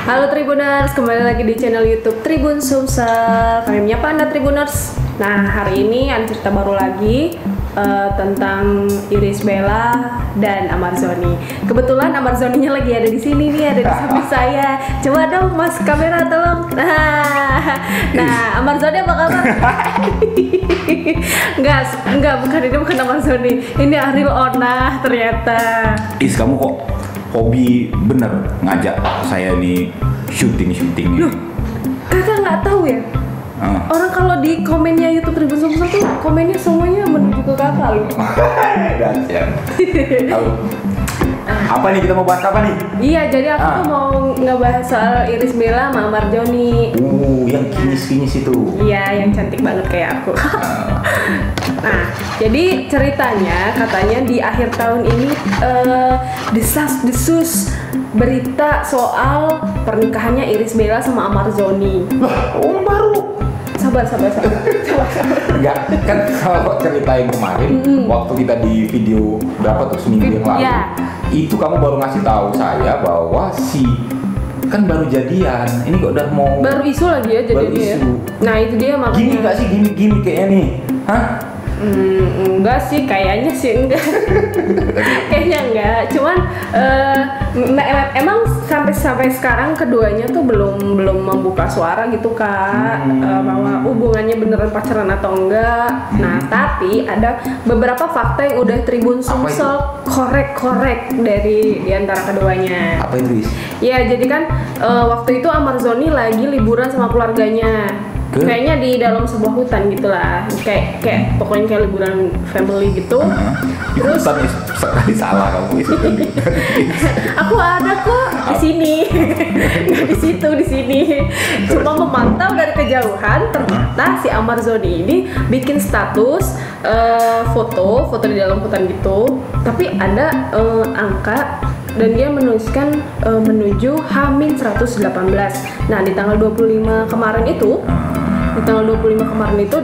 Halo Tribuners, kembali lagi di channel YouTube Tribun Sumsel. Kami menyapa Anda Tribuners. Nah, hari ini ada cerita baru lagi tentang Iris Bella dan Amarzoni. Kebetulan Amarzoninya lagi ada di sini nih, ada di samping saya. Coba dong Mas kamera tolong. Nah, Amarzoni apa kabar? Enggak, bukan Amarzoni. Ini Ariel Ona ternyata. Is, kamu kok hobi bener ngajak saya nih syuting nih? Loh, kakak nggak tahu ya? Orang kalau di komennya YouTube Tribun Sumsel tuh komennya semuanya menuju ke kakak loh. Dahsyat. Tahu. Apa nih, kita mau bahas apa nih? Iya, jadi aku tuh mau ngebahas soal Iris Bella sama Amarzoni. Yang kinis-kinis itu. Iya, yang cantik banget kayak aku. Nah, jadi ceritanya katanya di akhir tahun ini desas-desus berita soal pernikahannya Iris Bella sama Amarzoni. Baru. Sabar. Enggak, kan kalau ceritain kemarin waktu kita di video berapa tuh, seminggu yang lalu. Iya. Itu kamu baru ngasih tahu saya bahwa kan baru jadian. Ini kok udah mau Baru isu lagi ya jadinya. Baru isu. Nah, itu dia makanya. Gini gak sih, gimmick kayaknya nih? Hah? Enggak sih, kayaknya sih enggak. Kayaknya enggak. Cuman emang sampai sekarang keduanya tuh belum membuka suara gitu Kak, bahwa hubungannya beneran pacaran atau enggak. Nah, tapi ada beberapa fakta yang udah Tribun Sumsel korek dari diantara keduanya. Apa itu, Is? Ya, jadi kan waktu itu Amarzoni lagi liburan sama keluarganya. Kayaknya di dalam sebuah hutan gitulah, kayak pokoknya kayak liburan family gitu. Terus hutan, sekali salah kamu itu. aku ada kok di sini, nggak di situ, di sini. Cuma memantau dari kejauhan, ternyata si Amarzoni ini bikin status foto di dalam hutan gitu, tapi ada angka dan dia menuliskan menuju H-118. Nah, di tanggal 25 kemarin itu,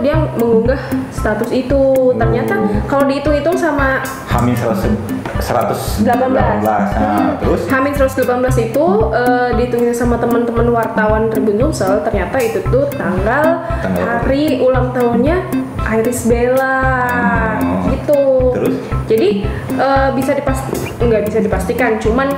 dia mengunggah status itu. Ternyata kalau dihitung-hitung sama H-118. Terus H-118 itu dihitungin sama teman-teman wartawan Tribun Sumsel, ternyata itu tuh tanggal hari ulang tahunnya Iris Bella. Gitu. Terus? Jadi nggak bisa dipastikan, cuman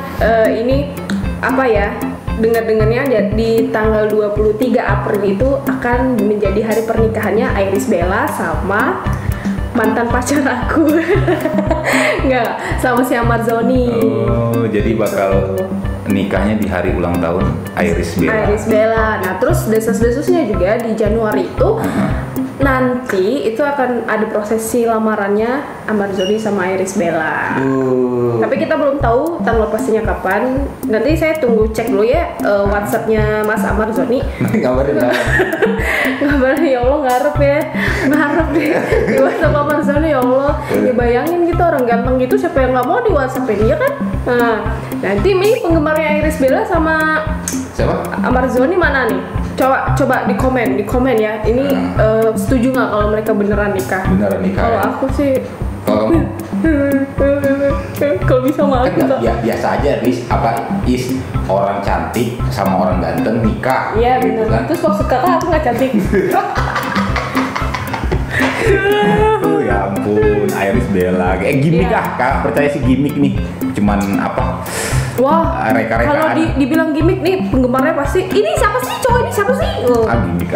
ini apa ya, dengar-dengarnya di tanggal 23 April itu akan menjadi hari pernikahannya Iris Bella sama mantan pacar aku. Nggak, sama si Amarzoni. Oh, jadi bakal nikahnya di hari ulang tahun Iris Bella. Nah, terus desas-desusnya juga di Januari itu nanti itu akan ada prosesi lamarannya Amarzoni sama Iris Bella. Tapi kita belum tahu tanggal pastinya kapan. Nanti saya tunggu cek dulu ya WhatsAppnya Mas Amarzoni. Ngabarin Ya Allah, ngarep deh di WhatsApp Amarzoni, ya Allah. Ya bayangin gitu, orang ganteng gitu siapa yang nggak mau di WhatsApp ini ya kan? Nah, nanti nih penggemarnya Iris Bella sama siapa? Amarzoni mana nih? Coba di komen ya. Ini setuju nggak kalau mereka beneran nikah? Kalau aku sih, kalau kamu kalau bisa mah aku kan biasa aja, Is orang cantik sama orang ganteng nikah. Iya gitu benar. kan? Terus kalau suka aku nggak cantik. Ya ampun, Iris Bella kayak gimmick Kak, percaya sih gimmick nih. Cuman apa? Wah, reka-rekaan. kalau dibilang gimmick nih, penggemarnya pasti ini siapa sih, cowok ini siapa sih? Gimmick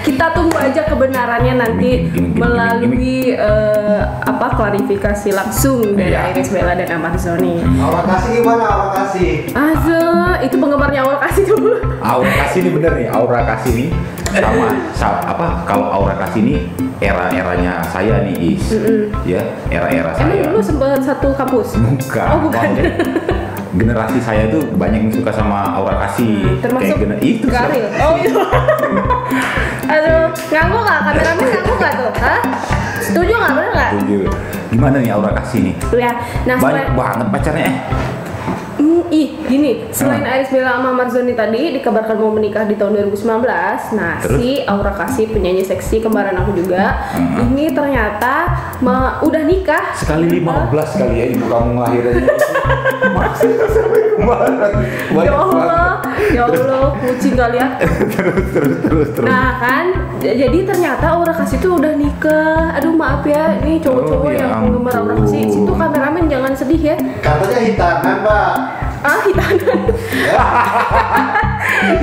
Kita tunggu aja kebenarannya nanti melalui klarifikasi langsung dari Iris Bella dan Amarzoni. Aura kasih gimana? Aura kasih? Itu penggemarnya Aura kasih dulu. Aura kasih ini bener nih, Aura kasih ini sama apa? Kalau Aura kasih ini era-eranya saya nih, Is. Ya, era-era saya. Emang dulu sempat satu kampus? Bukan. Oh, bukan. Generasi saya tuh banyak yang suka sama Aura kasih. Termasuk itu Karil. Oh iya. Aduh, nganggu nggak? Kameramen nganggu nggak tuh? Hah? Setuju nggak? Bener nggak? Setuju. Gimana nih Aura kasih nih? Ya, nah banyak banget pacarnya. Gini, selain Iris Bella sama Marzoni tadi dikabarkan mau menikah di tahun 2019. Nah, Terus? si Aura Kasih penyanyi seksi kembaran aku juga, ini ternyata udah nikah. Sekali 15 kali ya ibu kamu ngelahirannya. Masih sampai kembaran. Ya Allah, kucing kali ya. Terus. Nah kan, jadi ternyata Aura Kasih tuh udah nikah. Aduh maaf ya, ini cowok-cowok ya yang penggemar Aura Kasih. ampun. Situ kameramen jangan sedih ya. Katanya hitanan, Pak. Hitanan.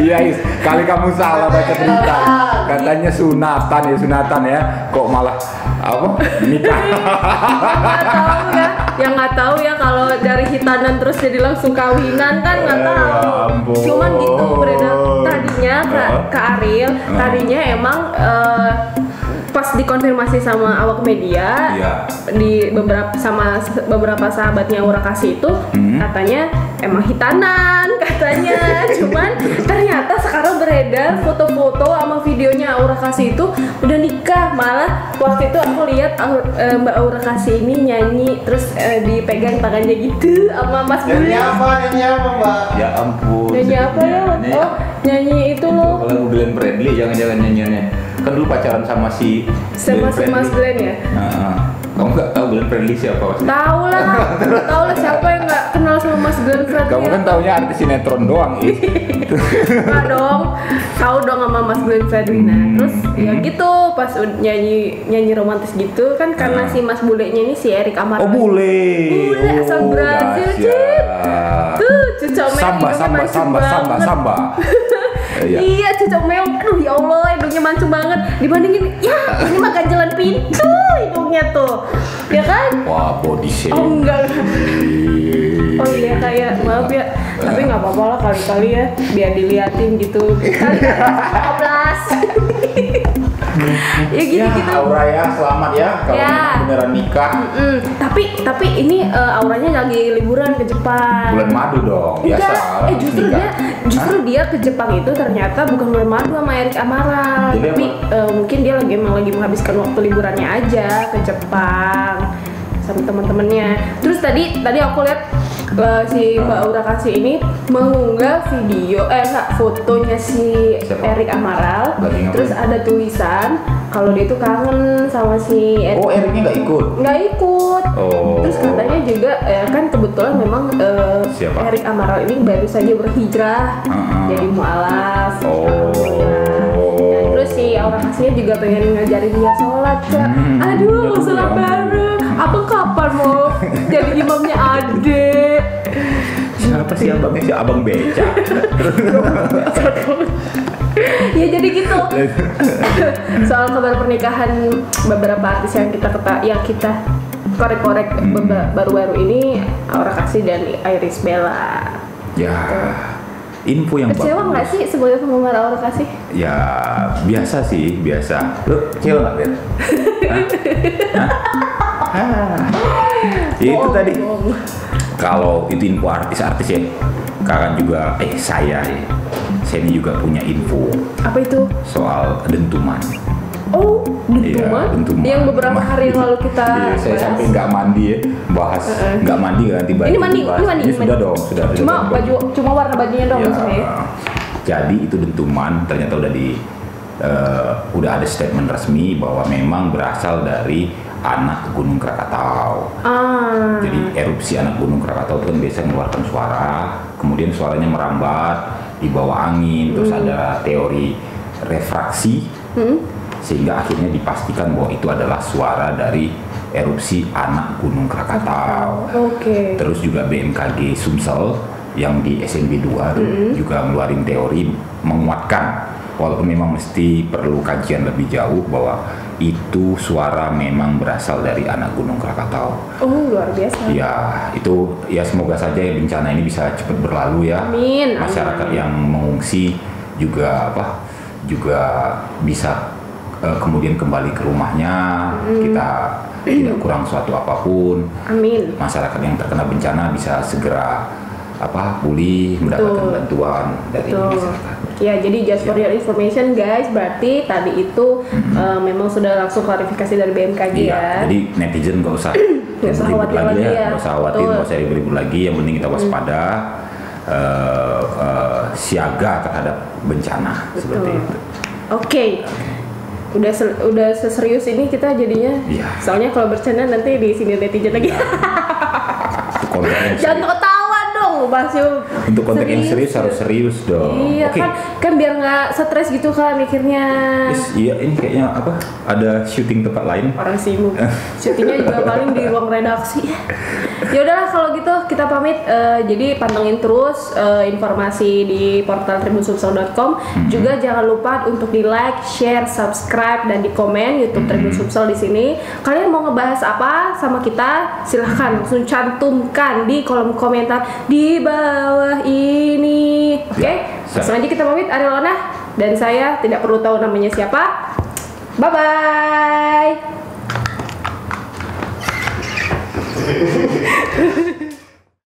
Iya, Is. Kali kamu salah baca berita. Katanya sunatan ya. Kok malah apa? Nikah. Nggak tahu ya, yang nggak tahu ya kalau dari hitanan terus jadi langsung kawinan kan nggak tahu. Ya ampun. Cuman gitu beredar tadinya Kak Ariel tadinya emang pas dikonfirmasi sama awak media Iya. di beberapa sahabatnya Aura Kasih itu katanya emang hitanan katanya. Cuman ternyata sekarang beredar foto-foto sama videonya Aura Kasih itu udah nikah. Malah waktu itu aku lihat Mbak Aura Kasih ini nyanyi terus dipegang tangannya gitu sama Mas Bule. Nyanyi apa, Mbak? Ya ampun. Nyanyi apa ya? Oh, nyanyi itu loh. Kalau Glenn Fredly jangan-jangan nyanyiannya. Kan dulu pacaran sama si Sama si Mas Glenn ya? Kamu nggak tahu Glenn Fredly siapa maksudnya? Tahu lah siapa yang nggak kenal sama Mas Glenn Fredly. Kamu kan taunya artis sinetron doang, Is. Nggak dong, tahu dong sama Mas Glenn Fredly. Nah, terus ya gitu pas nyanyi romantis gitu kan karena si Mas Bulenya ini si Erik Amar. Oh, bule. Bule asal Brazil, Cip. Tuh, cucok meong Samba. Iya, cucok meong. Aduh ya Allah, hidungnya mancung banget. Dibandingin, ya ini mah ganjelan pintu hidungnya tuh. Ya kan? Wah, body shape. Oh enggak. Oh iya kayak maaf ya. Tapi nggak apa-apa lah kali-kali ya biar diliatin gitu. Kali 15. Ya gitu. Aura ya, selamat ya kalau memang beneran nikah. Tapi ini Auranya lagi liburan ke Jepang. Bulan madu dong, biasa. Enggak, justru dia ke Jepang itu ternyata bukan bulan madu sama Erik Amaral. Jadi Tapi mungkin dia lagi menghabiskan waktu liburannya aja ke Jepang sama teman-temannya. Terus tadi aku lihat si Mbak Aura Kasih ini mengunggah fotonya si Siapa? Erik Amaral. Lagi ngapain? Terus ada tulisan kalau dia tuh kangen sama si Erik. Oh, Eriknya nggak ikut? Nggak ikut. Oh. Terus katanya juga kan kebetulan memang Siapa? Erik Amaral ini baru saja berhijrah jadi mualaf. Oh. Dan terus si Aura Kasihnya juga pengen ngajarin dia sholat, Kak. Aduh, mau sholat bareng. Abang kapan mau jadi imamnya Ade? Siapa sih abangnya? Si abang beca. Ya jadi gitu. Soal kabar pernikahan beberapa artis yang kita korek-korek baru-baru ini, Aura Kasih dan Iris Bella. Ya, info yang Kecewa nggak sih sebagai penggemar Aura Kasih? Ya, biasa sih, biasa. Lu kecewa nggak, Ben? Ya itu tadi. Kalau itu info artis-artis ya, kakak juga, saya ini juga punya info. Apa itu? Soal dentuman. Oh, Iya, dentuman. Yang beberapa hari yang lalu kita Iya, saya bahas. sampai nggak mandi ya, bahas nggak mandi ganti baju. Ini mandi. Sudah dong, sudah. Cuma warna bajunya dong Ya, maksudnya. jadi itu dentuman ternyata udah ada statement resmi bahwa memang berasal dari anak Gunung Krakatau. Jadi erupsi anak Gunung Krakatau itu kan biasa mengeluarkan suara, kemudian suaranya merambat di bawah angin, terus ada teori refraksi, sehingga akhirnya dipastikan bahwa itu adalah suara dari erupsi anak Gunung Krakatau. Oke. Terus juga BMKG Sumsel yang di SNB 2 juga ngeluarin teori menguatkan, walaupun memang mesti perlu kajian lebih jauh, bahwa itu suara memang berasal dari anak Gunung Krakatau. Oh, luar biasa. Ya, itu ya semoga saja bencana ini bisa cepat berlalu ya. Amin. Masyarakat yang mengungsi juga bisa kemudian kembali ke rumahnya. Kita tidak kurang suatu apapun. Amin. Masyarakat yang terkena bencana bisa segera pulih, mendapatkan bantuan dari masyarakat. Ya, jadi just for your information guys, berarti tadi itu memang sudah langsung klarifikasi dari BMKG ya. Jadi netizen nggak usah Nggak usah ribut khawatir lagi lagi ya, ya. nggak usah khawatir, Betul. nggak usah ribut lagi. Yang penting kita waspada. siaga terhadap bencana. Seperti itu. Oke. Udah seserius ini kita jadinya. Iya. Soalnya kalau bercanda nanti di sini netizen lagi. Itu konten yang Jangan serius. ketawa dong, bahasnya. Untuk konten yang serius harus serius dong. Iya Oke. kan biar nggak stres gitu kan mikirnya. Iya, ini kayaknya apa? Ada syuting tempat lain. Orang sibuk. Syutingnya juga paling di ruang redaksi. Ya udahlah kalau gitu kita pamit. Jadi pantengin terus informasi di portal tribunsumsel.com. Juga jangan lupa untuk di like, share, subscribe dan di komen YouTube Tribun Sumsel di sini. Kalian mau ngebahas apa sama kita? Silahkan langsung cantumkan di kolom komentar di bawah ini. Oke? Langsung aja kita pamit. Ariel Lona dan saya tidak perlu tahu namanya siapa. Bye bye.